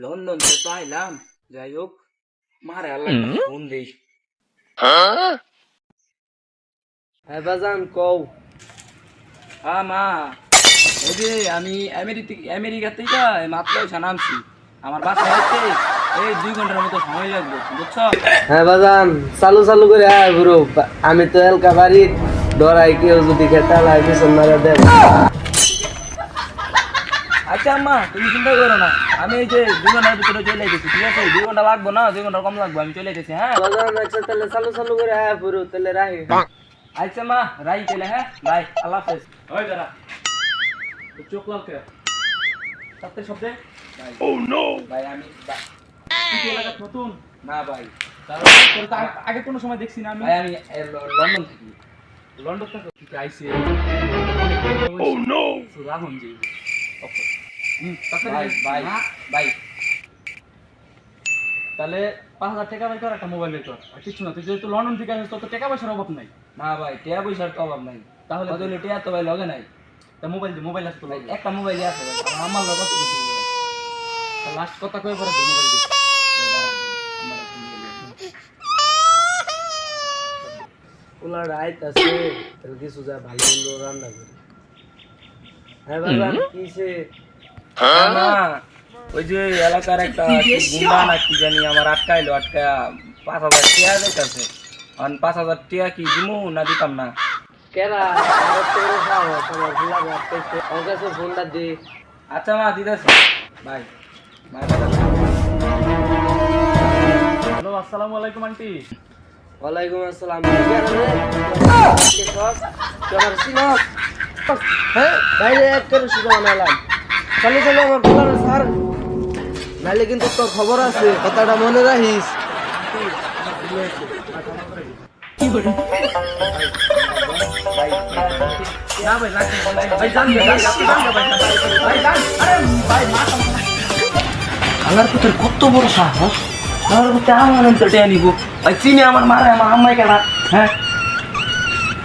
London থেকে তো আইলাম, যাই হোক মারে আল্লাহ ফোন দেই। হ্যাঁ বাজান কও। মা, এই যে আমি আমেরিকা থেকে মাত্র এসে নামছি। আমার বাসায় আসতে এই 2 ঘন্টার মতো সময় লাগবে, বুঝছো? হ্যাঁ বাজান চালু চালু করে আয় বুড়ো, আমি তো এলকা বাড়ি ডরাই কেউ যদি খেতে লাই পিছন মারা দেব। আচ্ছা আম্মা, তুমি চিন্তা করো না, আমি এই যে 2 ঘন্টার ভিতরে চলে এসেছি, ঠিক আছে? 2 ঘন্টা লাগবো না, 2 ঘন্টা কম লাগবে, আমি চলে এসেছি। হ্যাঁ বাজান আচ্ছা তাহলে চালু চালু করে আয় বুড়ো, তাহলে রাহি। আচ্ছা মা, রাই চলে। হ্যাঁ বাই, আল্লাহ হাফেজ। ওই দাঁড়া, চোখ লালকে সত্যি শব্দে ভাই। ও নো ভাই, আমি কি এলাকা নতুন না ভাই, আগে কোনো সময় দেখছি না আমি। ভাই আমি লন্ডন থেকে। লন্ডন থেকে আইসি। ও নো রাহুল জি। ওকে ভাই ভাই ভাই, তাহলে 5,000 টাকা বের কর, একটা মোবাইল বের কর। আর কিছু না, তুই যেহেতু লন্ডন থেকে আসিস তোর তো টাকা পয়সার অভাব নাই। না ভাই, টাকা পয়সার তো অভাব নাই, তাহলে টাকা তো ভাই লগে নাই। তা মোবাইল আছে তো ভাই? একটা মোবাইলই আছে ভাই, আমার লগে কত কিছু মোবাইল। লাস্ট কথা কই পরে মোবাইল দিই। ওলা রাইত আছে, তাহলে কিছু যা ভালো মন্দ রান্না করি। হ্যাঁ বাজান কিসে? না, ওই যে এলাকার একটা গুন্ডা না কি জানি আমার আটকাইলো, আটকায়া 5,000 টাকা দিতেছে। 5,000 টাকা কি দিমু না দিতাম না? কেরা আমার তো ওরে সাহস, আমার ভুলা ভাবতেছে ওর কাছে ফোনটা দি। আচ্ছা মা, দিতেছি ভাই। হ্যালো, আসসালামু আলাইকুম আন্টি। ওয়ালাইকুম আসসালাম। হ্যাঁ বাইরে এক করে সুযোগ বানালাম। চলো চলো আমার বলার স্যার, নাইলে কিন্তু তোর খবর আছে, কথাটা মনে রাখিস। না ভাই, ভাই জান আমার পুত্র কত বড় সাহস, আমার পুত্র আমার অন্তর টেনে নিব। ভাই চিনি আমার মারা, আমার আম্মাই কেনা। হ্যাঁ